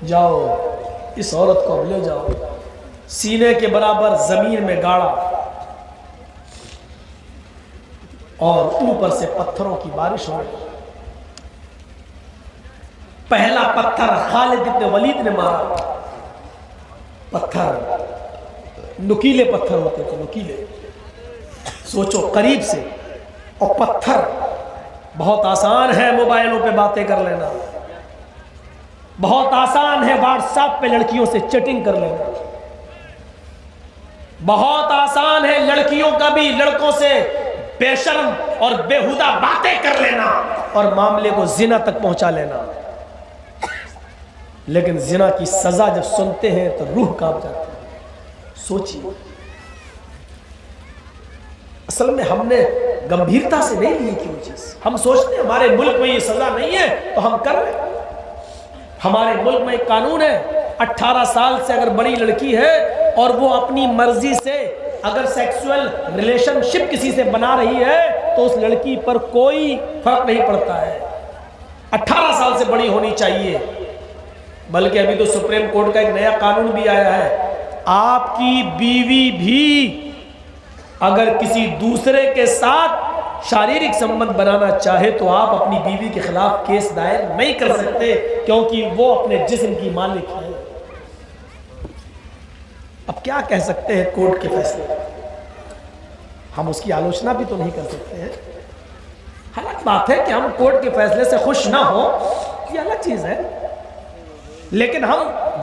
جاؤ اس عورت کو اب لے جاؤ، سینے کے برابر زمین میں گاڑا اور اوپر سے پتھروں کی بارش ہو رہی۔ پہلا پتھر خالد ابن ولید نے مارا، پتھر نکیلے پتھر ہوتے تھے، نکیلے، سوچو قریب سے، اور پتھر بہت آسان ہے موبائلوں پہ باتیں کر لینا، بہت آسان ہے واٹس ایپ پہ لڑکیوں سے چیٹنگ کر لینا، بہت آسان ہے لڑکیوں کا بھی لڑکوں سے بے شرم اور بےہودہ باتیں کر لینا اور معاملے کو زنا تک پہنچا لینا، لیکن زنا کی سزا جب سنتے ہیں تو روح کانپ جاتی ہے۔ سوچیے، اصل میں ہم نے گمبھیرتا سے نہیں لی کیوں چیز، ہم سوچتے ہیں ہمارے ملک میں یہ سزا نہیں ہے تو ہم کر رہے ہیں۔ ہمارے ملک میں ایک قانون ہے، 18 سال سے اگر بڑی لڑکی ہے اور وہ اپنی مرضی سے اگر سیکسول ریلیشن شپ کسی سے بنا رہی ہے تو اس لڑکی پر کوئی فرق نہیں پڑتا ہے، 18 سال سے بڑی ہونی چاہیے۔ بلکہ ابھی تو سپریم کورٹ کا ایک نیا قانون بھی آیا ہے، آپ کی بیوی بھی اگر کسی دوسرے کے ساتھ شاریرک سمبند بنانا چاہے تو آپ اپنی بیوی کے خلاف کیس دائر نہیں کر سکتے، کیونکہ وہ اپنے جسم کی مالک ہے۔ اب کیا کہہ سکتے ہیں کورٹ کے فیصلے، ہم اس کی آلوچنا بھی تو نہیں کر سکتے ہیں۔ الگ بات ہے کہ ہم کورٹ کے فیصلے سے خوش نہ ہوں، یہ الگ چیز ہے، لیکن ہم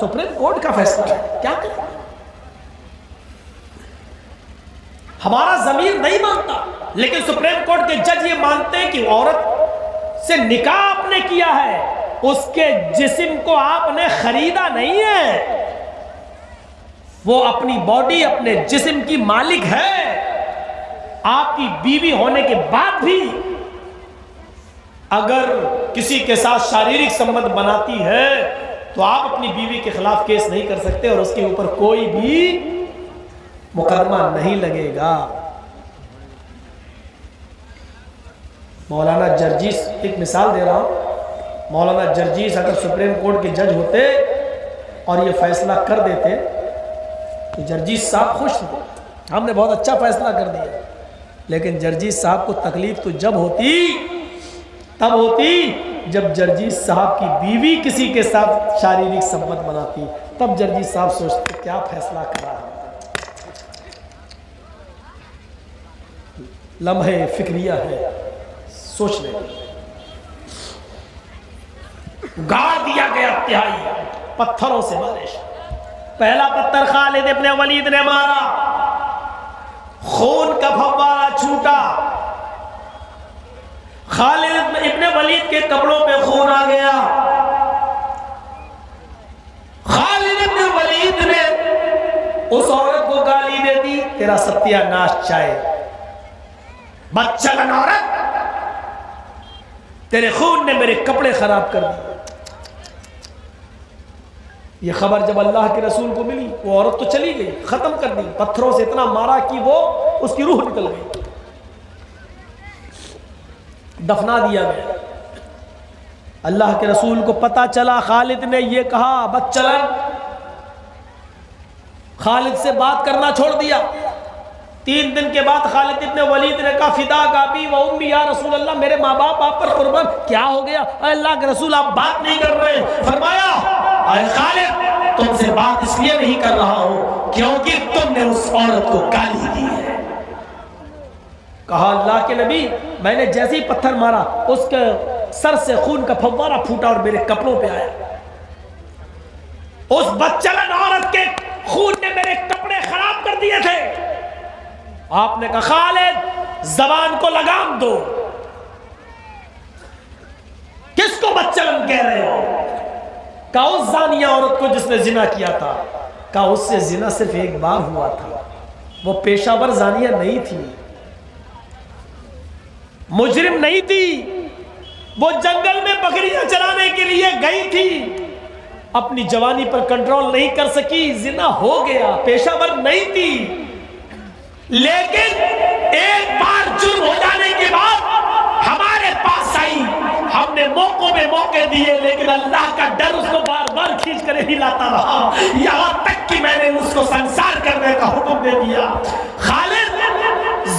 سپریم کورٹ کا فیصلہ ہے، کیا کریں؟ ہمارا ضمیر نہیں مانتا، لیکن سپریم کورٹ کے جج یہ مانتے ہیں کہ عورت سے نکاح آپ نے کیا ہے، اس کے جسم کو آپ نے خریدا نہیں ہے، وہ اپنی باڈی اپنے جسم کی مالک ہے۔ آپ کی بیوی ہونے کے بعد بھی اگر کسی کے ساتھ شاریرک سمبند بناتی ہے تو آپ اپنی بیوی کے خلاف کیس نہیں کر سکتے اور اس کے اوپر کوئی بھی مقدمہ نہیں لگے گا۔ مولانا جرجیس، ایک مثال دے رہا ہوں، مولانا جرجیس اگر سپریم کورٹ کے جج ہوتے اور یہ فیصلہ کر دیتے تو جرجیس صاحب خوش تھے، ہم نے بہت اچھا فیصلہ کر دیا، لیکن جرجیس صاحب کو تکلیف تو جب ہوتی جب جرجیس صاحب کی بیوی کسی کے ساتھ شاریرک سمبند بناتی، تب جرجیس صاحب سوچتے کیا فیصلہ کر رہا ہے۔ لمحے فکریہ ہے، سوچ لیں۔ گاڑ دیا گیا تہائی پتھروں سے بارش، پہلا پتھر خالد ابن ولید نے مارا، خون کا پھوارہ چھوٹا، خالد ابن ولید کے کپڑوں پہ خون آ گیا۔ خالد ابن ولید نے اس عورت کو گالی دے دی، تیرا ستیہ ناش چاہے، بدچلن عورت، تیرے خون نے میرے کپڑے خراب کر دیے۔ یہ خبر جب اللہ کے رسول کو ملی، وہ عورت تو چلی گئی، ختم کر دی، پتھروں سے اتنا مارا کہ وہ اس کی روح نکل گئی، دفنا دیا گیا۔ اللہ کے رسول کو پتا چلا، خالد نے یہ کہا بدچلن، خالد سے بات کرنا چھوڑ دیا۔ 3 دن کے بعد خالد ابن ولید نے کہا فداک ابی و امی یا رسول اللہ، میرے ماں باپ آپ پر قربان، کیا ہو گیا؟ اے اللہ کے رسول آپ بات نہیں کر رہے۔ فرمایا اے خالد، تم سے بات اس لیے نہیں کر رہا ہوں کیونکہ تم نے اس عورت کو گالی دی ہے۔ کہا اللہ کے نبی، میں نے جیسے ہی پتھر مارا اس کے سر سے خون کا پھوارہ پھوٹا اور میرے کپڑوں پہ آیا۔ اس بدچلن عورت کے خون نے میرے کپڑے خراب کر دیے تھے۔ آپ نے کہا خالد زبان کو لگام دو، کس کو بدچلن کہہ رہے ہو؟ کہا اس زانیہ عورت کو جس نے زنا کیا تھا۔ کہا اس سے زنا صرف ایک بار ہوا تھا، وہ پیشہ ور زانیہ نہیں تھی، مجرم نہیں تھی، وہ جنگل میں بکریاں چرانے کے لیے گئی تھی، اپنی جوانی پر کنٹرول نہیں کر سکی، زنا ہو گیا، پیشہ ور نہیں تھی، لیکن ایک بار جرم ہو جانے کے بعد ہمارے پاس آئی، ہم نے موقعوں میں موقع دیے لیکن اللہ کا ڈر اس کو بار بار کھینچ کر ہی لاتا رہا، یہاں تک کہ میں نے اس کو سنسار کرنے کا حکم دے دیا۔ خالد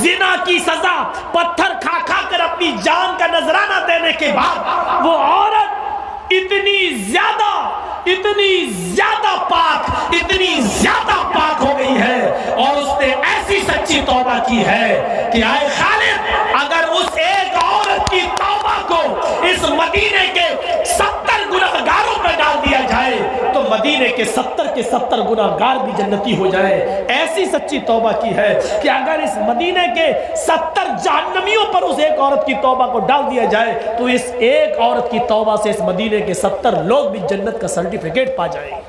زنا کی سزا پتھر کھا کھا کر اپنی جان کا نذرانہ دینے کے بعد وہ عورت اتنی زیادہ پاک ہو گئی ہے، اور اس نے ایسی سچی توبہ کی ہے کہ آئے خالد، اگر اس ایک عورت کی توبہ کو اس مدینے کے 70 گنہگاروں پر ڈال دیا جائے تو مدینے کے 70 گنہگار بھی جنتی ہو جائے۔ ایسی سچی توبہ کی ہے کہ اگر اس مدینے کے 70 جہنمیوں پر اس ایک عورت کی توبہ کو ڈال دیا جائے تو اس ایک عورت کی توبہ سے اس مدینے کے 70 لوگ بھی جنت کا سرٹیفکیٹ پا جائیں۔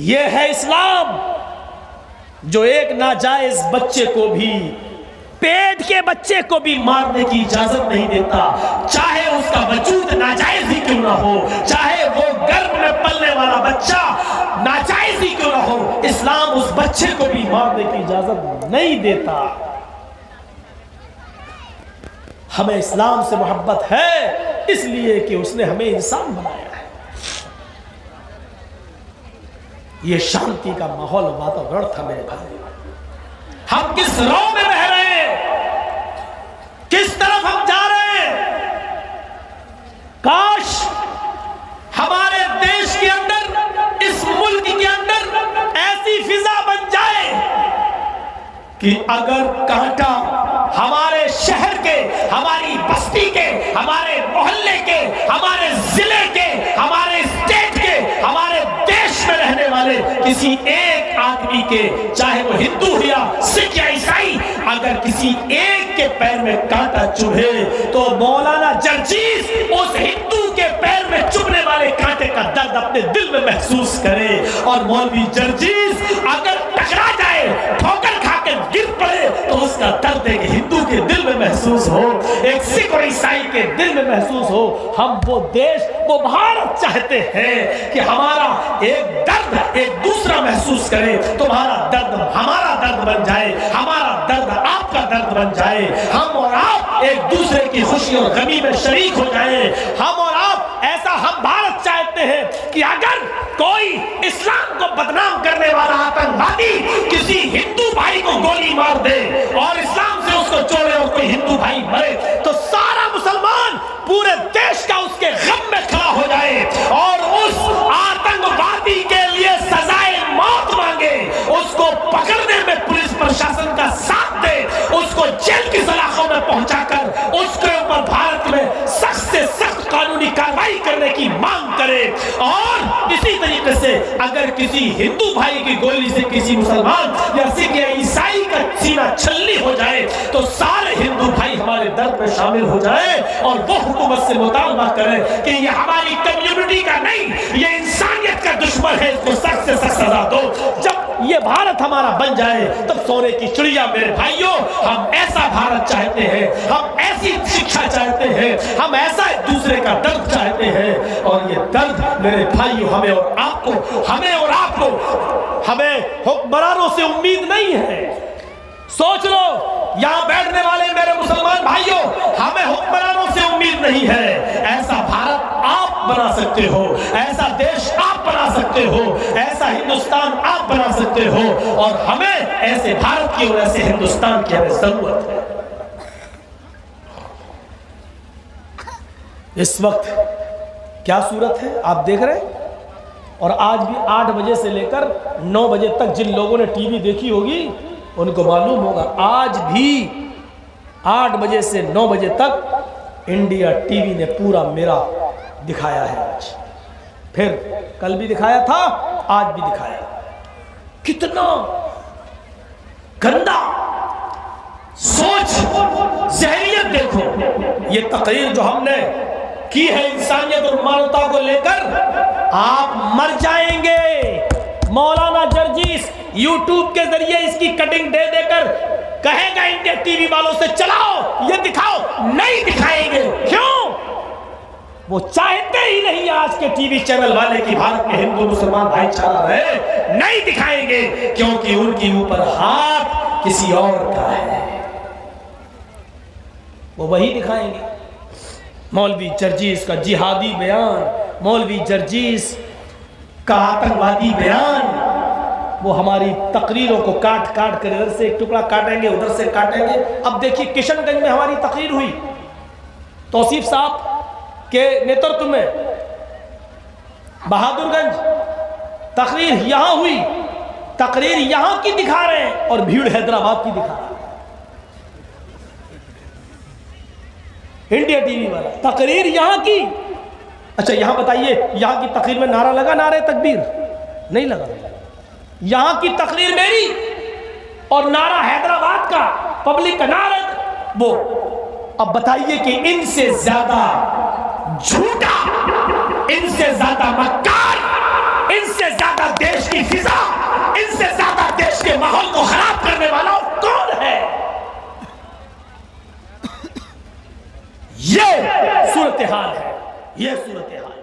یہ ہے اسلام جو ایک ناجائز بچے کو بھی، پیٹ کے بچے کو بھی مارنے کی اجازت نہیں دیتا، چاہے اس کا وجود ناجائز ہی کیوں نہ ہو، چاہے وہ گرب میں پلنے والا بچہ ناجائز ہی کیوں نہ ہو، اسلام اس بچے کو بھی مارنے کی اجازت نہیں دیتا۔ ہمیں اسلام سے محبت ہے اس لیے کہ اس نے ہمیں انسان بنایا ہے۔ یہ شانتی کا ماحول واتاورن تھا میرے بھائی۔ ہم کس رو میں بہ رہے ہیں، کس طرف ہم جا رہے ہیں؟ کاش ہمارے دیش کے اندر، اس ملک کے اندر ایسی فضا بن جائے کہ اگر کانٹا ہمارے شہر کے، ہماری بستی کے، ہمارے محلے کے، ہمارے ضلع کے، ہمارے اسٹیٹ کے، ہمارے دیش میں رہنے والے کسی ایک آدمی کے، چاہے وہ ہندو ہو یا سکھ یا عیسائی، اگر کسی ایک کے پیر میں کانٹا چبھے تو مولانا جرجیز اس ہندو کے پیر میں چبھنے والے کانٹے کا درد اپنے دل میں محسوس کرے، اور مولوی جرجیز اگر ٹکرا جائے، ٹھوکر کھا کے گر پڑے تو اس کا درد ایک ہندو کے دل میں محسوس ہو، ایک سکھ اور عیسائی کے دل میں محسوس ہو۔ ہم وہ دیش، وہ بھارت چاہتے ہیں کہ ہمارا ایک درد ایک دوسرا محسوس کرے، تمہارا درد ہمارا درد بن جائے، ہمارا درد آپ کا درد بن جائے، ہم اور آپ ایک دوسرے کی خوشی اور غمی میں شریک ہو جائیں۔ ہم اور آپ ایسا ہم بھارت چاہتے ہیں کہ اگر کوئی اسلام کو بدنام کرنے والا آتنکوادی کسی ہندو بھائی کو گولی مار دے اور اسلام سے اس کو چھوڑے اور کوئی ہندو بھائی مرے تو سارا مسلمان پورے دیش کا اس کے غم میں کھڑا ہو جائے اور اس آتنکوادی کے لیے سزائے موت مانگے، اس کو پکڑنے میں پولیس پرشاسن کا ساتھ دے، اس کو جیل کی سلاخوں میں پہنچا کر اس کے اوپر بھارت میں سخت سے سخت قانونی کارروائی کرنے کی مانگ کرے۔ اور اسی طریقے سے اگر کسی ہندو بھائی کی گولی سے کسی مسلمان یا سکھ یا عیسائی کا سینہ چھلنی ہو جائے تو سارے ہندو بھائی ہمارے درد میں شامل ہو جائے اور وہ حکومت سے مطالبہ کرے کہ یہ ہماری کمیونٹی کا نہیں، یہ انسانیت کا دشمن ہے، اس کو سخت سے سخت سزا دو۔ جب یہ بھارت ہمارا بن جائے تب سونے کی چڑیا میرے بھائیوں، ہم ایسا بھارت چاہتے ہیں، ہم ایسی شکشا چاہتے ہیں، ہم ایسا ایک دوسرے کا درد چاہتے ہیں، اور یہ درد میرے بھائیوں ہمیں اور آپ کو ہمیں حکمرانوں سے امید نہیں ہے۔ سوچ لو یہاں بیٹھنے والے میرے مسلمان بھائیوں، ہمیں حکمرانوں سے امید نہیں ہے۔ ایسا بھارت آپ بنا سکتے ہو، ایسا دیش آپ بنا سکتے ہو، ایسا ہندوستان آپ بنا سکتے ہو، اور ہمیں ایسے بھارت کی اور ایسے ہندوستان کی ہمیں ضرورت ہے۔ اس وقت کیا صورت ہے آپ دیکھ رہے ہیں، اور آج بھی 8 بجے سے لے کر 9 بجے تک جن لوگوں نے ٹی وی دیکھی ہوگی ان کو معلوم ہوگا، آج بھی 8 بجے سے 9 بجے تک انڈیا ٹی وی نے پورا میرا دکھایا ہے، آج پھر کل بھی دکھایا تھا، آج بھی دکھایا۔ کتنا گندا سوچ، ذہنیت دیکھو۔ یہ تقریر جو ہم نے کی ہے انسانیت اور مانوتا کو لے کر، آپ مر جائیں گے۔ مولانا جرجیس یوٹیوب کے ذریعے اس کی کٹنگ دے دے کر کہے گا انڈیا ٹی وی والوں سے چلاؤ یہ دکھاؤ، نہیں دکھائیں گے۔ کیوں؟ وہ چاہتے ہی نہیں آج کے ٹی وی چینل والے کی بھارت میں ہندو مسلمان بھائی چارہ رہے، نہیں دکھائیں گے کیونکہ ان کے اوپر ہاتھ کسی اور کا ہے۔ وہ وہی دکھائیں گے. مولوی جرجیس کا جہادی بیان، مولوی جرجیس کا آتنکوادی بیان، وہ ہماری تقریروں کو کاٹ کاٹ کر ادھر سے ایک ٹکڑا کاٹیں گے، ادھر سے کاٹیں گے. اب دیکھیے کشن گنج میں ہماری تقریر ہوئی، توصیف صاحب کے نیترتو میں، بہادر گنج تقریر یہاں ہوئی، تقریر یہاں کی دکھا رہے ہیں اور بھیڑ حیدرآباد کی دکھا رہے ہیں. انڈیا ٹی وی والا تقریر یہاں کی. اچھا یہاں بتائیے یہاں کی تقریر میں نعرہ لگا نعرہ تکبیر؟ نہیں لگا. یہاں کی تقریر میری اور نعرہ حیدرآباد کا پبلک کا نعرہ وہ. اب بتائیے کہ ان سے زیادہ جھوٹا، ان سے زیادہ مکار، ان سے زیادہ دیش کی فضا، ان سے زیادہ دیش کے ماحول کو خراب کرنے والا کون ہے؟ یہ صورتحال ہے، یہ صورتحال.